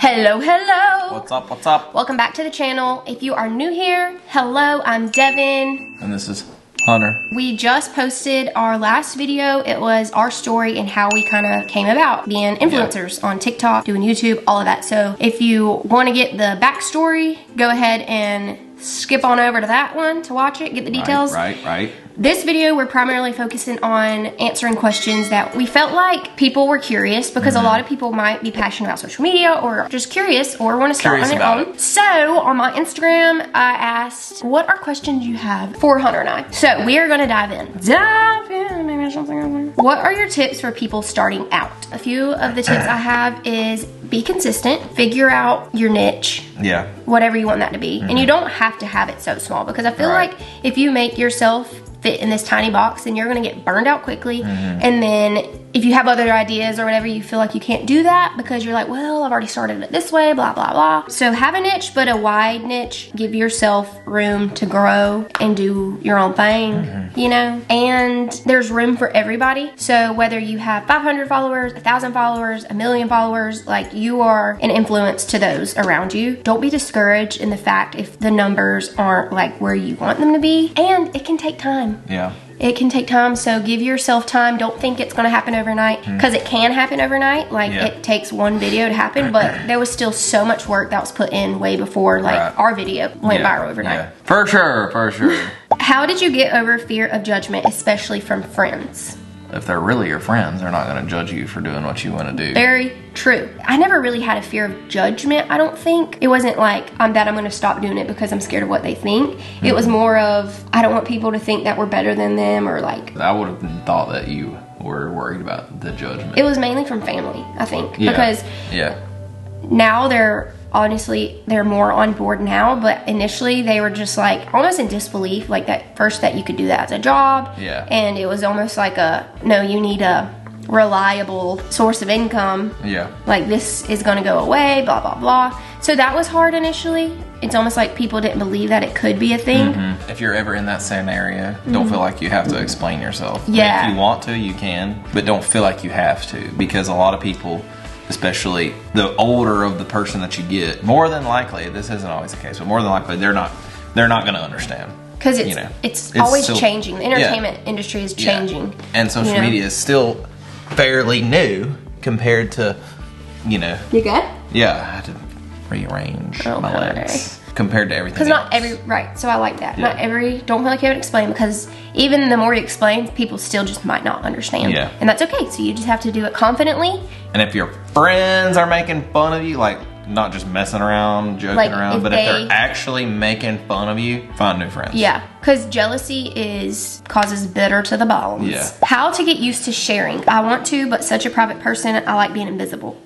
Hello, hello. What's up, what's up? Welcome back to the channel. If you are new here, hello, I'm Devin. And this is Hunter. We just posted our last video. It was our story and how we kind of came about being influencers on TikTok, doing YouTube, all of that. So if you want to get the backstory, go ahead and skip on over to that one to watch it, get the details. Right. This video, we're primarily focusing on answering questions that we felt like people were curious because a lot of people might be passionate about social media or just curious or want to start on their own. So on my Instagram, I asked, what are questions you have for Hunter and I? So we are going to dive in. Maybe there's something over there. What are your tips for people starting out? A few of the tips I have is be consistent, figure out your niche. Yeah. Whatever you want that to be. And you don't have to have it so small because I feel like if you make yourself fit in this tiny box, then you're gonna get burned out quickly. And then if you have other ideas or whatever, you feel like you can't do that because you're like, well, I've already started it this way, blah, blah, blah. So have a niche, but a wide niche. Give yourself room to grow and do your own thing, you know? And there's room for everybody. So whether you have 500 followers, 1,000 followers, 1,000,000 followers, like you are an influence to those around you. Don't be discouraged in the fact if the numbers aren't like where you want them to be. And it can take time. Yeah. It can take time, so give yourself time. Don't think it's gonna happen overnight, because it can happen overnight. Like it takes one video to happen, but there was still so much work that was put in way before like our video went viral overnight. Yeah. For sure. How did you get over fear of judgment, especially from friends? If they're really your friends, they're not gonna judge you for doing what you wanna do. Very true. I never really had a fear of judgment, I don't think. It wasn't like, I'm gonna stop doing it because I'm scared of what they think. It was more of, I don't want people to think that we're better than them or like. I would have thought that you were worried about the judgment. It was mainly from family, I think. Because now they're more on board now, but initially they were just like almost in disbelief, like that first that you could do that as a job. Yeah. And it was almost like no, you need a reliable source of income. Yeah. Like this is gonna go away, blah, blah, blah. So that was hard initially. It's almost like people didn't believe that it could be a thing. If you're ever in that scenario, don't feel like you have to explain yourself. Yeah. If you want to, you can, but don't feel like you have to, because a lot of people, especially the older of the person that you get, more than likely, this isn't always the case, but more than likely they're not going to understand. Because it's always still changing. The entertainment industry is changing. Yeah. And social media is still fairly new compared to, You good? Yeah, I had to rearrange my legs. Compared to everything Because so I like that. Not don't feel like you have to explain, because even the more you explain, people still just might not understand. Yeah. And that's okay. So you just have to do it confidently. And if your friends are making fun of you, like not just messing around, joking around, but if they're actually making fun of you, find new friends. Yeah. Because jealousy causes bitter to the bones. Yeah. How to get used to sharing. I want to, but such a private person, I like being invisible.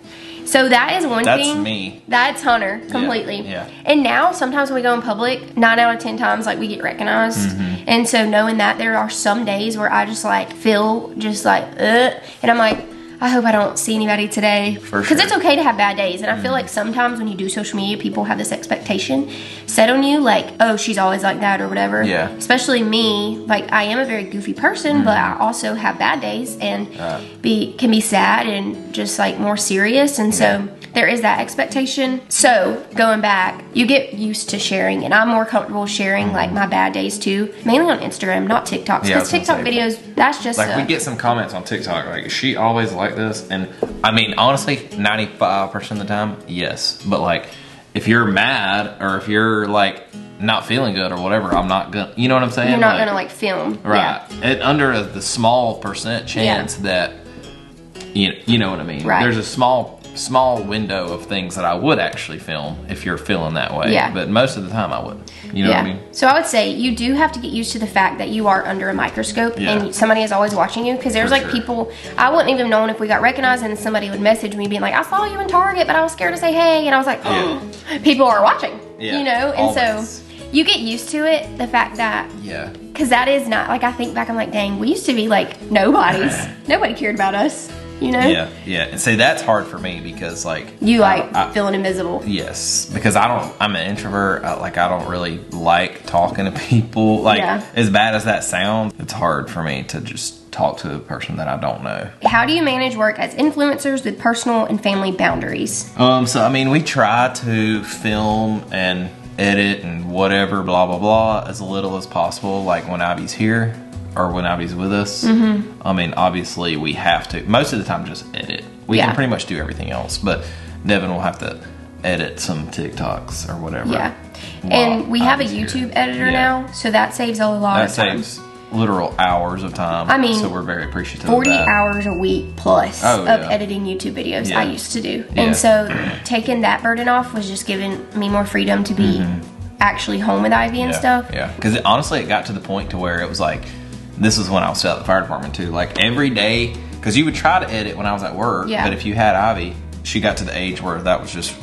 So that is one thing. That's me. That's Hunter, completely. Yeah. And now, sometimes when we go in public, 9 out of 10 times, like, we get recognized. And so knowing that, there are some days where I just, like, feel just, like, and I'm like, I hope I don't see anybody today. For sure. Because it's okay to have bad days. And I feel like sometimes when you do social media, people have this expectation set on you, like, oh, she's always like that or whatever. Yeah. Especially me. Like, I am a very goofy person, but I also have bad days and can be sad and just, like, more serious. And so there is that expectation. So going back, you get used to sharing, and I'm more comfortable sharing, like, my bad days too. Mainly on Instagram, not TikTok. Because TikTok videos, that's just like, we get some comments on TikTok, like, is she always like this? And I mean, honestly, 95% of the time, yes. But like, if you're mad or if you're like not feeling good or whatever, I'm not gonna, you know what I'm saying? You're not gonna like film. Right. And under the small percent chance that, you know what I mean? Right. There's a small window of things that I would actually film if you're feeling that way. Yeah. But most of the time I wouldn't. You know what I mean? So I would say you do have to get used to the fact that you are under a microscope and somebody is always watching you. Because there's people, I wouldn't even known if we got recognized, and somebody would message me being like, I saw you in Target, but I was scared to say hey. And I was like, people are watching, you know? And always. So you get used to it, the fact that, because that is not, like, I think back, I'm like, dang, we used to be like nobody cared about us. you know? Yeah. And see, that's hard for me because like you feeling invisible. Yes, because I'm an introvert. I don't really like talking to people. Like as bad as that sounds, it's hard for me to just talk to a person that I don't know. How do you manage work as influencers with personal and family boundaries? So I mean, we try to film and edit and whatever, blah blah blah, as little as possible. Like when Ivy's here or when Ivy's with us. I mean, obviously we have to most of the time just edit. We can pretty much do everything else, but Devin will have to edit some TikToks or whatever. Yeah, and we have a YouTube editor now, so that saves a lot of time. That saves literal hours of time. I mean, so we're very appreciative 40 of that. hours a week plus of editing YouTube videos I used to do. And so taking that burden off was just giving me more freedom to be actually home with Ivy and stuff. Yeah, because honestly it got to the point to where it was like, this is when I was still at the fire department too. Like every day, because you would try to edit when I was at work, but if you had Ivy, she got to the age where that was just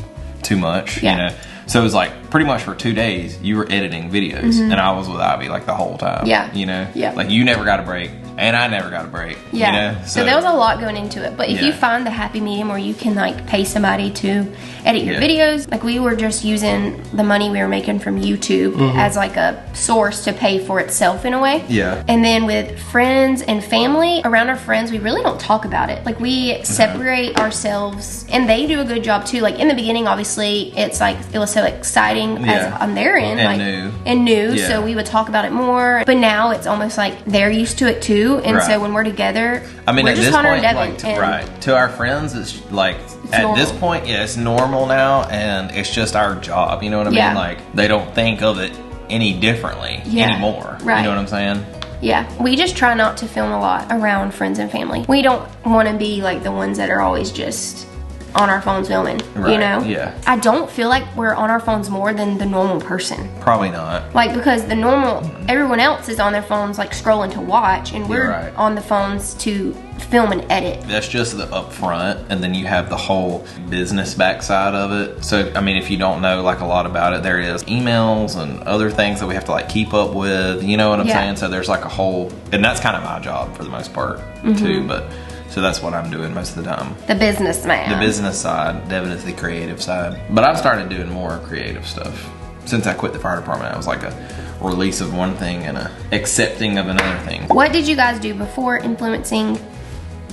too much, you know? So it was like pretty much for 2 days you were editing videos and I was with Ivy like the whole time. You know? Like you never got a break and I never got a break. You know? So there was a lot going into it. But if you find the happy medium where you can like pay somebody to edit your videos, like we were just using the money we were making from YouTube as like a source to pay for itself in a way. And then with friends and family, around our friends, we really don't talk about it. Like we separate ourselves and they do a good job too. Like in the beginning, obviously it's like, it was so exciting as on their end. And new. So we would talk about it more. But now it's almost like they're used to it too. And so when we're together, I mean, we're at just this Connor point, and Devin. like, to our friends, it's like, at this point, it's normal now, and it's just our job, you know what I mean? Like, they don't think of it any differently anymore. You know what I'm saying? Yeah, we just try not to film a lot around friends and family. We don't want to be like the ones that are always just on our phones filming, you know? I don't feel like we're on our phones more than the normal person. Probably not. Like, because the normal, everyone else is on their phones like scrolling to watch, and we're on the phones to film and edit. That's just the upfront, and then you have the whole business backside of it. So, I mean, if you don't know like a lot about it, there is emails and other things that we have to like keep up with, you know what I'm saying? So there's like a whole, and that's kind of my job for the most part too, but so that's what I'm doing most of the time. The businessman. The business side. Devin is the creative side. But I've started doing more creative stuff. Since I quit the fire department, I was like a release of one thing and a accepting of another thing. What did you guys do before influencing?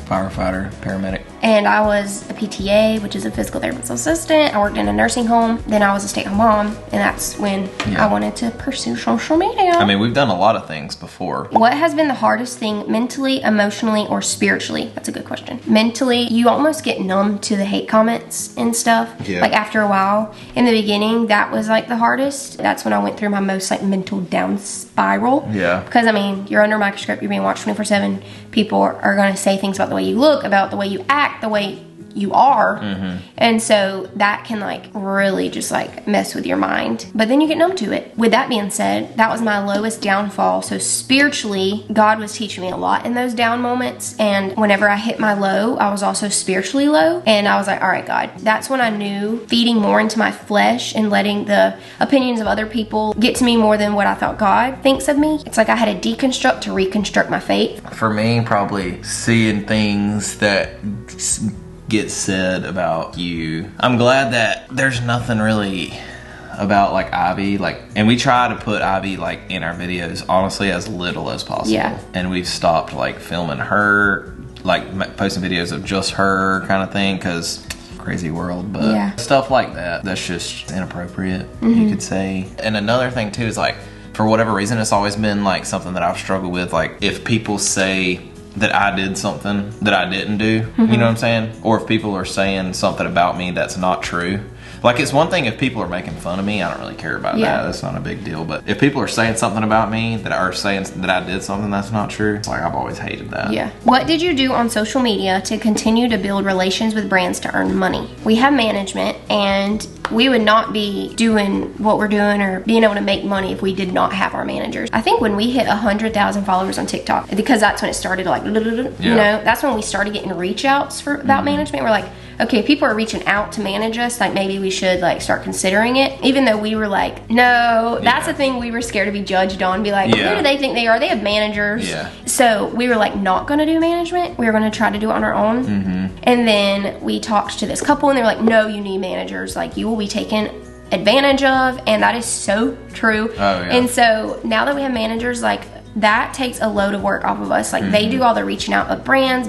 Firefighter, paramedic. And I was a PTA, which is a physical therapist assistant. I worked in a nursing home. Then I was a stay-at-home mom, and that's when I wanted to pursue social media. I mean, we've done a lot of things before. What has been the hardest thing mentally, emotionally, or spiritually? That's a good question. Mentally, you almost get numb to the hate comments and stuff. Like after a while. In the beginning, that was like the hardest. That's when I went through my most like mental down spiral. Because I mean, you're under a microscope, you're being watched 24/7. People are going to say things about the way you look, about the way you act, the way you are, and so that can like really just like mess with your mind, but then you get numb to it. With that being said, that was my lowest downfall. So spiritually, God was teaching me a lot in those down moments, and whenever I hit my low, I was also spiritually low, and I was like, all right, God. That's when I knew feeding more into my flesh and letting the opinions of other people get to me more than what I thought God thinks of me. It's like I had to deconstruct to reconstruct my faith. For me, probably seeing things that get said about you. I'm glad that there's nothing really about like Ivy, like, and we try to put Ivy like in our videos honestly as little as possible. And we've stopped like filming her, like posting videos of just her kind of thing, because crazy world, but stuff like that, that's just inappropriate, you could say. And another thing too is like, for whatever reason, it's always been like something that I've struggled with. Like if people say that I did something that I didn't do, you know what I'm saying? Or if people are saying something about me that's not true. Like, it's one thing if people are making fun of me, I don't really care about that. That's not a big deal. But if people are saying something about me that are saying that I did something that's not true, it's like I've always hated that. What did you do on social media to continue to build relations with brands to earn money? We have management, and we would not be doing what we're doing or being able to make money if we did not have our managers. I think when we hit 100,000 followers on TikTok, because that's when it started, like, you know, that's when we started getting reach outs for about management. We're like, okay, people are reaching out to manage us, like maybe we should like start considering it. Even though we were like, no, that's the thing we were scared to be judged on. Be like, who do they think they are? They have managers. Yeah. So we were like not gonna do management. We were gonna try to do it on our own. And then we talked to this couple and they were like, no, you need managers. Like you will be taken advantage of, and that is so true. And so now that we have managers, like that takes a load of work off of us. Like they do all the reaching out of brands,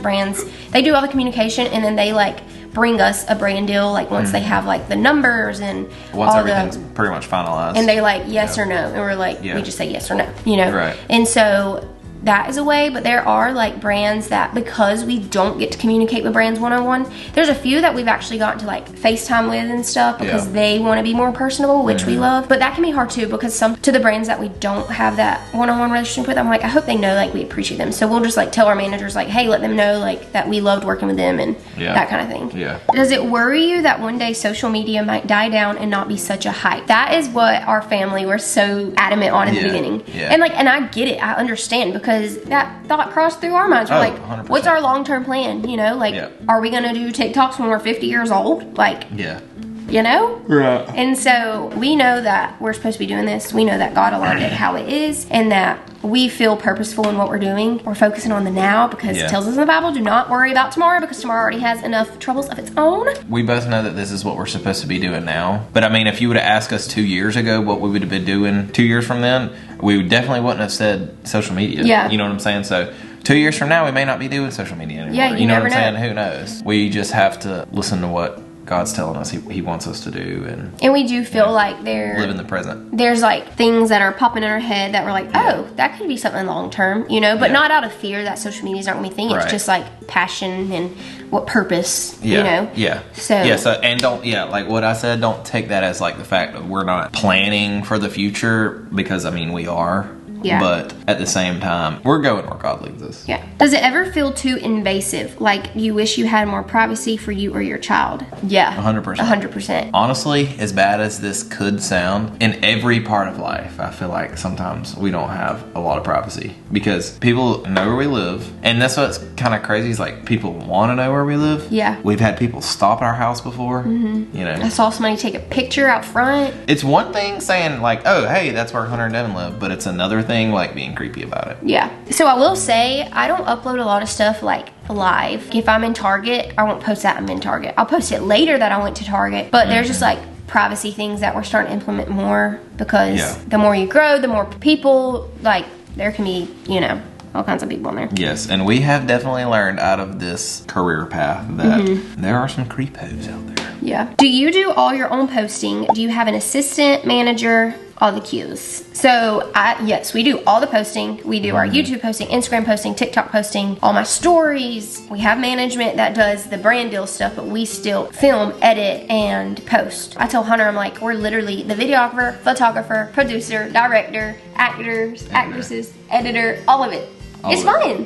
they do all the communication, and then they like bring us a brand deal like once they have like the numbers and once everything's pretty much finalized, and they like yes or no, and we're like we just say yes or no, you know. Right. And so that is a way, but there are like brands that, because we don't get to communicate with brands one-on-one, there's a few that we've actually gotten to like FaceTime with and stuff because they want to be more personable, which we love. But that can be hard too, because to the brands that we don't have that one-on-one relationship with, I'm like, I hope they know like we appreciate them. So we'll just like tell our managers like, hey, let them know like that we loved working with them and that kind of thing. Does it worry you that one day social media might die down and not be such a hype? That is what our family were so adamant on in the beginning. And I get it, I understand, because that thought crossed through our minds. We're like, 100%. what's our long-term plan? You know, like, are we gonna do TikToks when we're 50 years old? Like, you know? Right. And so we know that we're supposed to be doing this. We know that God aligned it how it is, and that we feel purposeful in what we're doing. We're focusing on the now, because it tells us in the Bible, do not worry about tomorrow, because tomorrow already has enough troubles of its own. We both know that this is what we're supposed to be doing now. But I mean, if you would have asked us 2 years ago what we would have been doing 2 years from then, we definitely wouldn't have said social media. You know what I'm saying? So 2 years from now, we may not be doing social media anymore. You know never what I'm know. saying? Who knows? We just have to listen to what God's telling us he wants us to do, and we do feel like live in the present. There's like things that are popping in our head that we're like, oh, that could be something long term, you know, but not out of fear that social media's not gonna be a thing. It's just like passion and what purpose, you know. So and don't like what I said, don't take that as like the fact that we're not planning for the future, because I mean we are. But at the same time, we're going where God leads us. Does it ever feel too invasive? Like you wish you had more privacy for you or your child? 100%. 100%. Honestly, as bad as this could sound, in every part of life, I feel like sometimes we don't have a lot of privacy because people know where we live. And that's what's kind of crazy is like people want to know where we live. We've had people stop at our house before. You know, I saw somebody take a picture out front. It's one thing saying like, oh, hey, that's where Hunter and Devin live, but it's another thing like being creepy about it. So I will say I don't upload a lot of stuff like live. If I'm in Target, I won't post that I'm in Target. I'll post it later that I went to Target, but there's just like privacy things that we're starting to implement more, because the more you grow, the more people, like there can be, you know, all kinds of people on there. Yes, and we have definitely learned out of this career path that there are some creepos out there. Do you do all your own posting? Do you have an assistant, manager, all the cues? So yes, we do all the posting. We do our YouTube posting, Instagram posting, TikTok posting, all my stories. We have management that does the brand deal stuff, but we still film, edit, and post. I tell Hunter, I'm like, we're literally the videographer, photographer, producer, director, actors, actresses, editor, all of it. It's fun.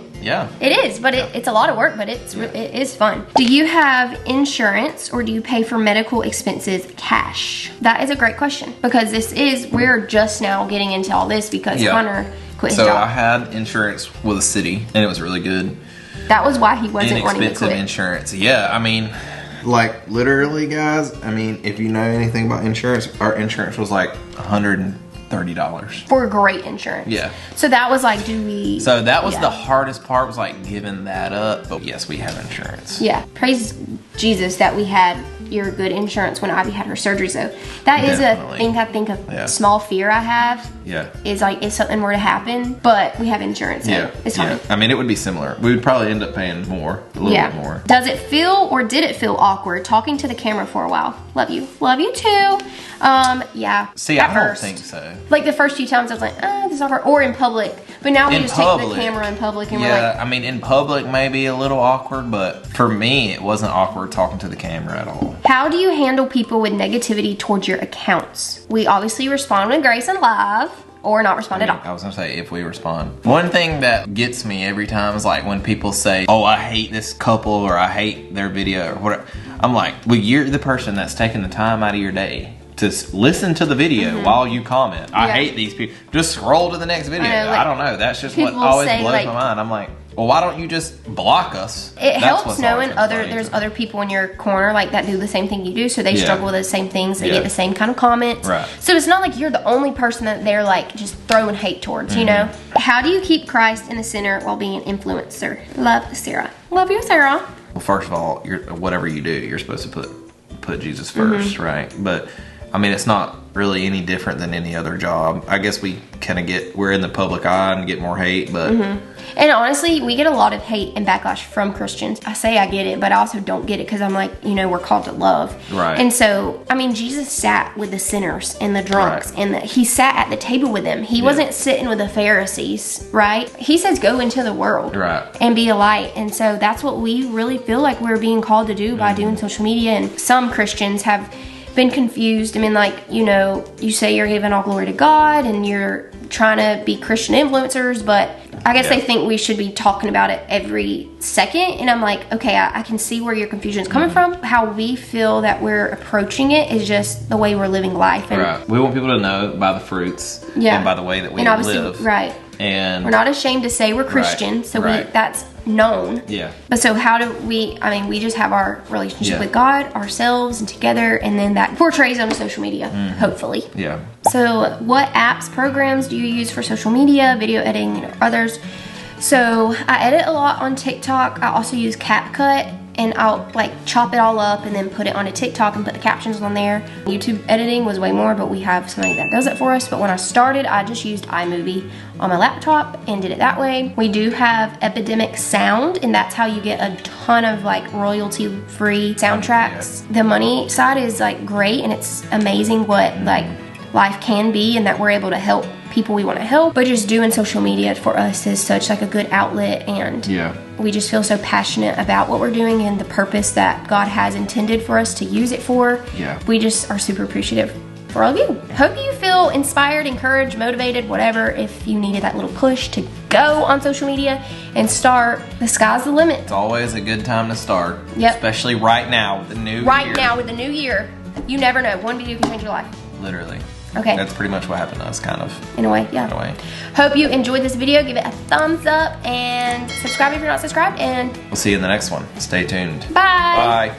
It is, but it's a lot of work, but it is fun. Do you have insurance, or do you pay for medical expenses cash? That is a great question, because we're just now getting into all this because Hunter quit his job. So I had insurance with a city, and it was really good. That was why he wasn't wanting to quit. Inexpensive insurance. I mean, like literally, guys. I mean, if you know anything about insurance, our insurance was like $130 for great insurance. So that was like, so that was the hardest part, was like giving that up. But yes, we have insurance. Praise Jesus that we had your good insurance when Ivy had her surgery. So that is a thing, I think, a small fear I have. Is like if something were to happen, but we have insurance. It's fine. I mean, it would be similar. We would probably end up paying more, a little bit more. Does it feel, or did it feel awkward talking to the camera for a while? Love you too. See, I don't think so. Like the first few times I was like, this is awkward, or in public. But now we just take the camera in public and we're like, I mean, in public maybe a little awkward, but for me it wasn't awkward talking to the camera at all. How do you handle people with negativity towards your accounts? We obviously respond with grace and love, or not respond at all. I was gonna say, if we respond. One thing that gets me every time is like when people say, oh, I hate this couple, or I hate their video, or whatever. I'm like, well, you're the person that's taking the time out of your day to listen to the video while you comment. I hate these people. Just scroll to the next video. I don't know. That's just what always blows my mind. I'm like, well, why don't you just block us? It helps knowing there's other people in your corner like that do the same thing you do, so they struggle with the same things. They get the same kind of comments. Right. So it's not like you're the only person that they're like just throwing hate towards, you know? How do you keep Christ in the center while being an influencer? Love, Sarah. Love you, Sarah. Well, first of all, whatever you do, you're supposed to put Jesus first, right? But I mean, it's not really any different than any other job. I guess we kind of we're in the public eye and get more hate, but. And honestly, we get a lot of hate and backlash from Christians. I say I get it, but I also don't get it because I'm like, you know, we're called to love. Right. And so, I mean, Jesus sat with the sinners and the drunks, and he sat at the table with them. He wasn't sitting with the Pharisees, right? He says, go into the world and be a light. And so that's what we really feel like we're being called to do by doing social media. And some Christians have been confused. I mean, like, you know, you say you're giving all glory to God and you're trying to be Christian influencers, but I guess they think we should be talking about it every second. And I'm like, okay, I can see where your confusion is coming from. How we feel that we're approaching it is just the way we're living life. And we want people to know by the fruits and by the way that we live. And we're not ashamed to say we're Christian, so that's known. But so how do we, I mean, we just have our relationship with God, ourselves, and together, and then that portrays on social media, hopefully. So what apps, programs do you use for social media, video editing, and others? So I edit a lot on TikTok. I also use CapCut, and I'll like chop it all up and then put it onto TikTok and put the captions on there. YouTube editing was way more, but we have somebody that does it for us. But when I started, I just used iMovie on my laptop and did it that way. We do have Epidemic Sound, and that's how you get a ton of like royalty-free soundtracks. The money side is like great, and it's amazing what like life can be and that we're able to help people we want to help. But just doing social media for us is such like a good outlet, and we just feel so passionate about what we're doing and the purpose that God has intended for us to use it for. We just are super appreciative for all of you. Hope you feel inspired, encouraged, motivated, whatever. If you needed that little push to go on social media and start, the sky's the limit. It's always a good time to start. Especially right now with the new year. Right now with the new year. You never know. One video can change your life. Literally. Okay. That's pretty much what happened to us, kind of. In a way, yeah. In a way. Hope you enjoyed this video. Give it a thumbs up and subscribe if you're not subscribed. And we'll see you in the next one. Stay tuned. Bye. Bye.